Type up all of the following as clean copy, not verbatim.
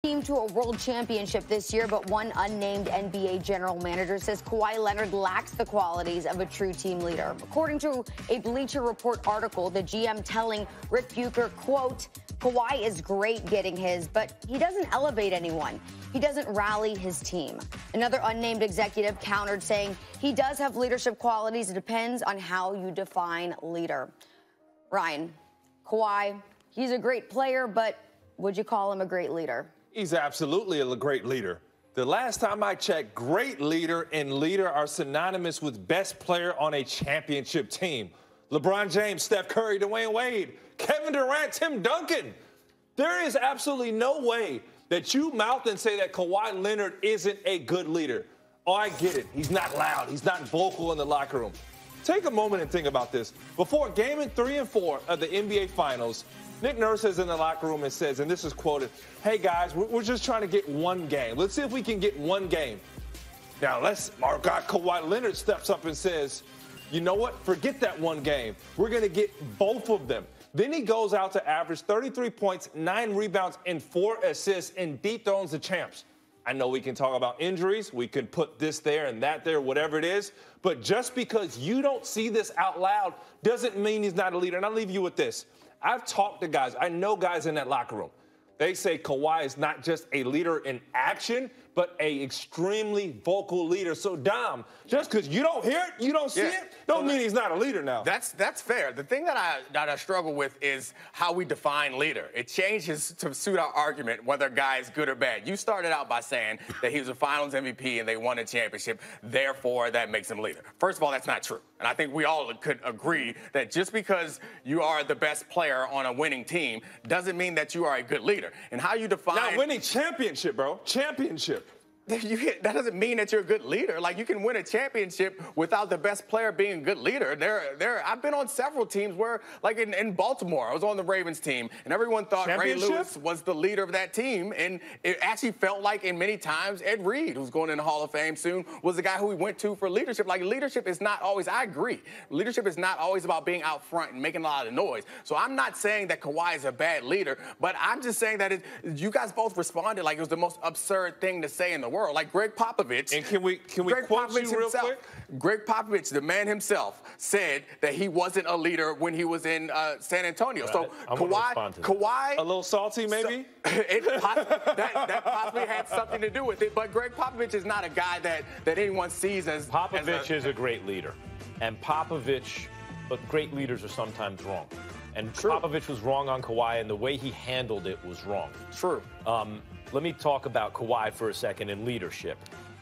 Team to a world championship this year, but one unnamed NBA general manager says Kawhi Leonard lacks the qualities of a true team leader. According to a Bleacher Report article, the GM telling Rick Bucher, quote, Kawhi is great getting his, but he doesn't elevate anyone. He doesn't rally his team. Another unnamed executive countered, saying he does have leadership qualities. It depends on how you define leader. Ryan, Kawhi, he's a great player, but would you call him a great leader? He's absolutely a great leader. The last time I checked, great leader and leader are synonymous with best player on a championship team. LeBron James, Steph Curry, Dwayne Wade, Kevin Durant, Tim Duncan. There is absolutely no way that you mouth and say that Kawhi Leonard isn't a good leader. Oh, I get it. He's not loud. He's not vocal in the locker room. Take a moment and think about this. Before Game 3 and 4 of the NBA Finals, Nick Nurse is in the locker room and says, and this is quoted, hey, guys, we're just trying to get one game. Let's see if we can get one game. Now, our guy Kawhi Leonard steps up and says, you know what? Forget that one game. We're going to get both of them. Then he goes out to average 33 points, 9 rebounds, and 4 assists and dethrones the champs. I know we can talk about injuries. We can put this there and that there, whatever it is. But just because you don't see this out loud doesn't mean he's not a leader. And I'll leave you with this. I've talked to guys. I know guys in that locker room. They say Kawhi is not just a leader in action, but a extremely vocal leader. So, Dom, just because you don't hear it, you don't see it, don't mean he's not a leader now. That's fair. The thing that I struggle with is how we define leader. It changes to suit our argument whether a guy is good or bad. You started out by saying that he was a Finals MVP and they won a championship, therefore that makes him a leader. First of all, that's not true. And I think we all could agree that just because you are the best player on a winning team doesn't mean that you are a good leader. And how you define... Not winning championship, bro. Championship. That doesn't mean that you're a good leader. Like, you can win a championship without the best player being a good leader. I've been on several teams where, like in Baltimore, I was on the Ravens team, and everyone thought Ray Lewis was the leader of that team. And it actually felt like, in many times, Ed Reed, who's going in the Hall of Fame soon, was the guy who we went to for leadership. Like, leadership is not always, I agree, leadership is not always about being out front and making a lot of noise. So I'm not saying that Kawhi is a bad leader, but I'm just saying that you guys both responded like it was the most absurd thing to say in the world. Like Greg Popovich. And can we quote you real quick? Greg Popovich, the man himself, said that he wasn't a leader when he was in San Antonio. Right. So Kawhi, a little salty, maybe. That possibly had something to do with it. But Greg Popovich is not a guy that anyone sees as Popovich is a great leader, and Popovich, but great leaders are sometimes wrong. And True. Popovich was wrong on Kawhi, and the way he handled it was wrong. True. Let me talk about Kawhi for a second in leadership.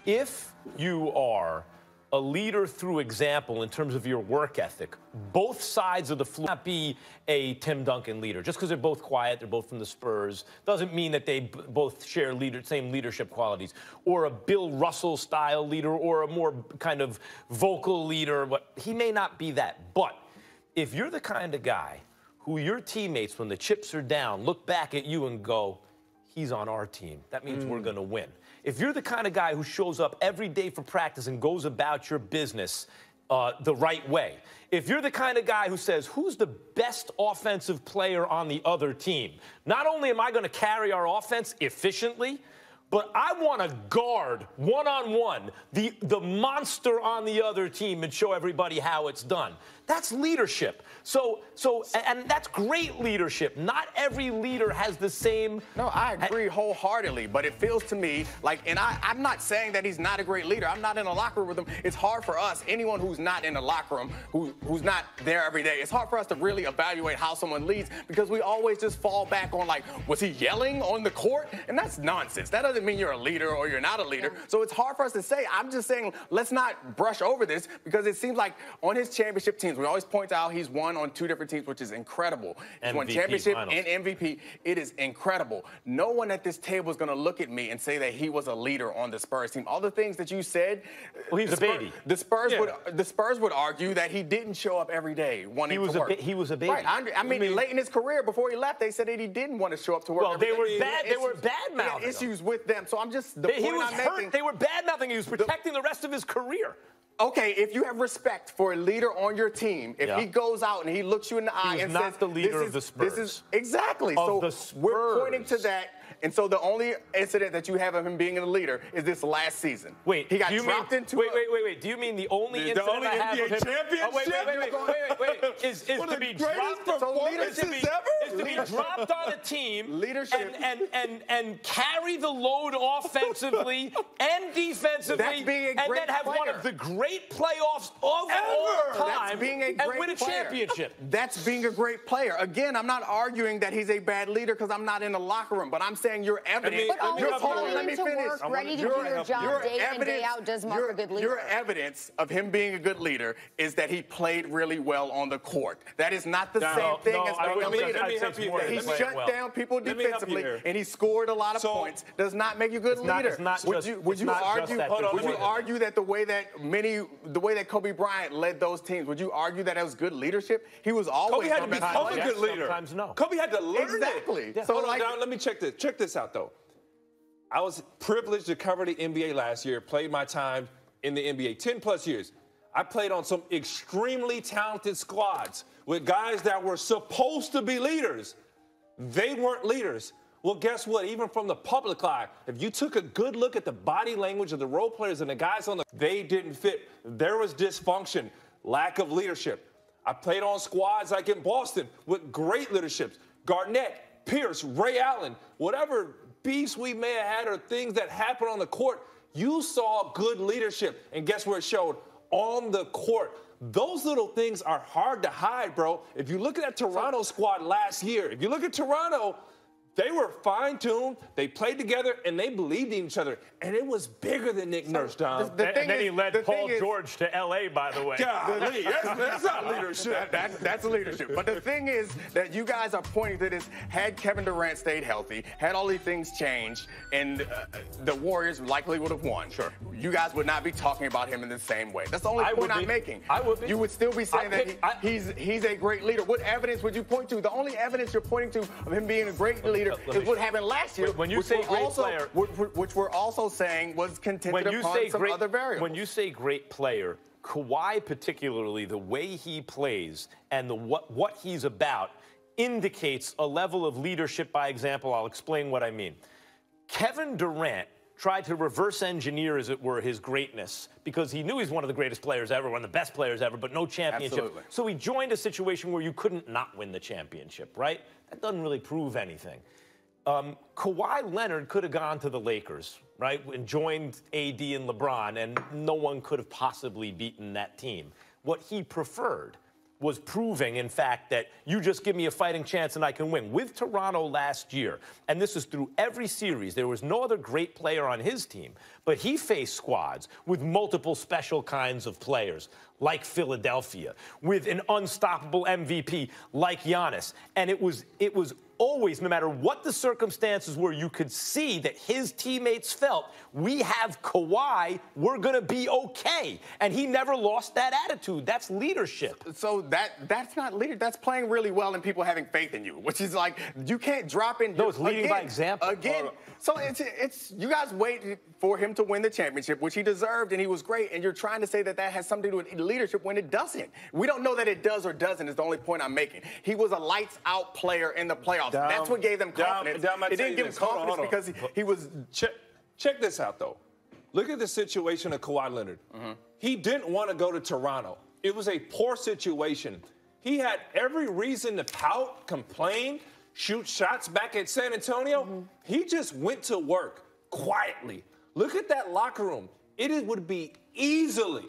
If you are a leader through example in terms of your work ethic, both sides of the floor, not be a Tim Duncan leader. Just because they're both quiet, they're both from the Spurs, doesn't mean that they both share same leadership qualities. Or a Bill Russell-style leader, or a more kind of vocal leader. But he may not be that. But if you're the kind of guy who your teammates, when the chips are down, look back at you and go, he's on our team, that means we're going to win. If you're the kind of guy who shows up every day for practice and goes about your business the right way, if you're the kind of guy who says, who's the best offensive player on the other team? Not only am I going to carry our offense efficiently, but I want to guard one-on-one the monster on the other team and show everybody how it's done. That's leadership. And that's great leadership. Not every leader has the same. No, I agree wholeheartedly, but it feels to me like, and I'm not saying that he's not a great leader. I'm not in a locker room with him. It's hard for us, anyone who's not in the locker room, who's not there every day, it's hard for us to really evaluate how someone leads because we always just fall back on, like, was he yelling on the court? And that's nonsense. That doesn't mean you're a leader or you're not a leader. So it's hard for us to say. I'm just saying, let's not brush over this because it seems like on his championship teams, we always point out he's won on 2 different teams, which is incredible. He's won championship and MVP. It is incredible. No one at this table is going to look at me and say that he was a leader on the Spurs team. All the things that you said, well, he was a baby. The Spurs would argue that he didn't show up every day wanting to work. He was a baby. Right. I mean, late in his career, before he left, they said that he didn't want to show up to work. Well, they were bad mouthing issues with them. So I'm just he was hurt. They were bad mouthing. He was protecting the rest of his career. Okay, if you have respect for a leader on your team, if he goes out and he looks you in the eye and says, the leader of the Spurs. This is exactly. Of so the Spurs. We're pointing to that And so the only incident that you have of him being a leader is this last season. Wait, he got dropped into. Wait. Do you mean the only incident only I have NBA of him? championship? Wait. Is to be dropped? Is to be dropped on a team, leadership, and carry the load offensively and defensively, and then have one of the great playoffs of all time, and win a championship. That's being a great player. Again, I'm not arguing that he's a bad leader because I'm not in the locker room, but I'm saying you're evidence. But always coming into work, ready to do your job day in, day out does mark a good leader. Your evidence of him being a good leader is that he played really well on the court. That is not the same thing as being a leader. He shut down people defensively, and he scored a lot of points. Does not make you a good leader. Would you argue that the way that Kobe Bryant led those teams, would you argue that it was good leadership? He was always Kobe had to become a good leader. Sometimes no. Kobe had to learn exactly. it. So let me check this. Check this out, though. I was privileged to cover the NBA last year, played my time in the NBA, 10-plus years. I played on some extremely talented squads with guys that were supposed to be leaders. They weren't leaders. Well, guess what? Even from the public eye, if you took a good look at the body language of the role players and the guys on they didn't fit. There was dysfunction, lack of leadership. I played on squads like in Boston with great leaderships. Garnett, Pierce, Ray Allen, whatever beefs we may have had or things that happened on the court, you saw good leadership. And guess where it showed? On the court. Those little things are hard to hide, bro. If you look at that Toronto squad last year, if you look at Toronto, they were fine-tuned, they played together, and they believed in each other. And it was bigger than Nick Nurse, Dom. And then he led Paul George to L.A., by the way. Golly, that's not leadership. That's leadership. But the thing is that you guys are pointing to this, had Kevin Durant stayed healthy, had all these things changed, and the Warriors likely would have won. Sure. You guys would not be talking about him in the same way. That's the only point I'm making. I would be. You would still be saying that he's a great leader. What evidence would you point to? The only evidence you're pointing to of him being a great leader is what happened last year, when you say great player, which we're also saying was contingent upon some other variables. When you say great player, Kawhi particularly, the way he plays and what he's about indicates a level of leadership by example. I'll explain what I mean. Kevin Durant tried to reverse engineer, as it were, his greatness because he knew he's one of the greatest players ever, one of the best players ever, but no championship. Absolutely. So he joined a situation where you couldn't not win the championship, right? That doesn't really prove anything. Kawhi Leonard could have gone to the Lakers, right, and joined AD and LeBron, and no one could have possibly beaten that team. What he preferred was proving, in fact, that you just give me a fighting chance and I can win. With Toronto last year, and this is through every series, there was no other great player on his team, but he faced squads with multiple special kinds of players, like Philadelphia, with an unstoppable MVP like Giannis. And it was always, no matter what the circumstances were, you could see that his teammates felt, we have Kawhi, we're going to be okay. And he never lost that attitude. That's leadership. So that's not leadership. That's playing really well and people having faith in you, which is like, you can't drop in. No, it's leading by example. Again, so it's you guys wait for him to win the championship, which he deserved, and he was great, and you're trying to say that has something to do with leadership when it doesn't. We don't know that it does or doesn't is the only point I'm making. He was a lights-out player in the playoffs. That's what gave them confidence. It didn't give him confidence because he was... Check this out, though. Look at the situation of Kawhi Leonard. Mm-hmm. He didn't want to go to Toronto. It was a poor situation. He had every reason to pout, complain, shoot shots back at San Antonio. Mm-hmm. He just went to work quietly. Look at that locker room. It would be easily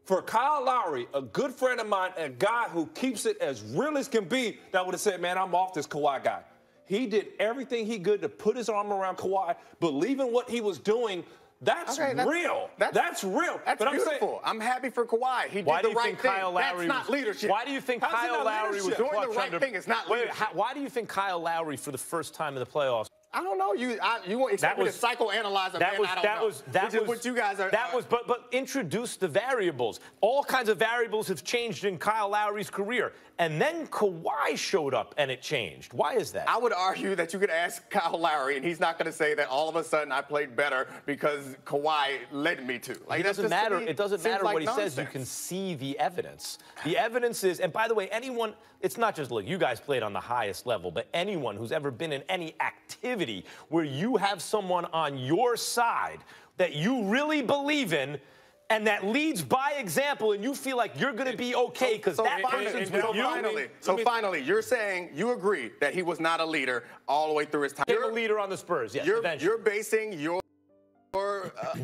for Kyle Lowry, a good friend of mine, a guy who keeps it as real as can be, that would have said, man, I'm off this Kawhi guy. He did everything he could to put his arm around Kawhi, believe in what he was doing. That's real. That's real. That's beautiful. I'm happy for Kawhi. He did the right thing. That's not leadership. Why do you think Kyle Lowry was doing the right thing? It's not leadership. Why do you think Kyle Lowry, for the first time in the playoffs? I don't know. You expect me to psychoanalyze a man? I don't know. Which is what you guys are. But introduce the variables. All kinds of variables have changed in Kyle Lowry's career. and then Kawhi showed up and it changed. Why is that? I would argue that you could ask Kyle Lowry, and he's not going to say that all of a sudden I played better because Kawhi led me to. Like, it doesn't matter. It doesn't matter what he says. You can see the evidence. The evidence is, and by the way, anyone, it's not just, look, you guys played on the highest level, but anyone who's ever been in any activity where you have someone on your side that you really believe in, and that leads by example, and you feel like you're going to be okay because that person's with you. So finally, you're saying you agree that he was not a leader all the way through his time. You're a leader on the Spurs, yes, You're basing your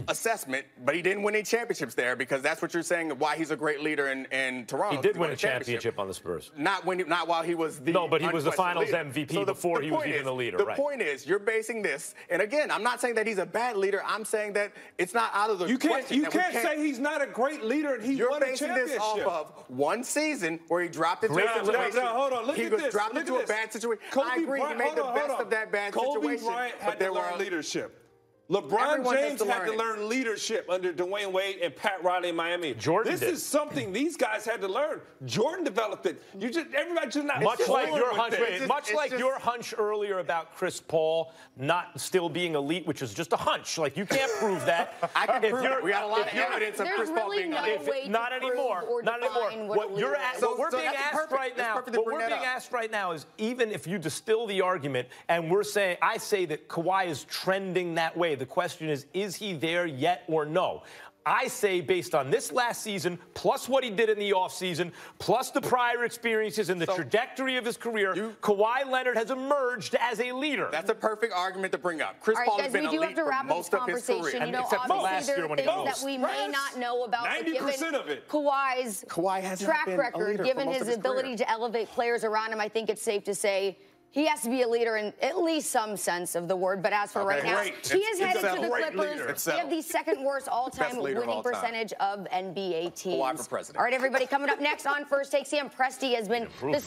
assessment, but he didn't win any championships there because that's what you're saying why he's a great leader in Toronto. He did win a championship on the Spurs. Not while he was the No, but he was the Finals leader. MVP so before he was even the leader. The point is, you're basing this, and again, I'm not saying that he's a bad leader. I'm saying that it's not out of the question. You can't say he's not a great leader and he won a championship. You're basing this off of one season where he dropped into a situation. No, hold on. Look at this. He was dropped into a bad situation. I agree. He made the best of that bad situation. Kobe Bryant had to learn leadership. LeBron James had to learn leadership under Dwayne Wade and Pat Riley in Miami. Jordan did. This is something these guys had to learn. Jordan developed it. Everybody just not much like your hunch. It. Your hunch earlier about Chris Paul not still being elite, which is just a hunch. Like you can't prove that. I can prove it. We got a lot of evidence of Chris Paul being elite. Not anymore. Not anymore. What we're being asked right now. What we're being asked right now is even if you distill the argument, and I say that Kawhi is trending that way. The question is he there yet or no? I say based on this last season, plus what he did in the offseason, plus the prior experiences and the trajectory of his career, Kawhi Leonard has emerged as a leader. That's a perfect argument to bring up. Chris Paul has been elite for most of his career. You know, except for last year when he that we may not know about 90% of it. Kawhi's track record, given his ability to elevate players around him, I think it's safe to say he has to be a leader in at least some sense of the word. But as for right now, he is headed to the Clippers. They have the second worst all-time winning percentage of NBA teams. Kawhi for president. All right, everybody, coming up next on First Take, Sam Presti has been the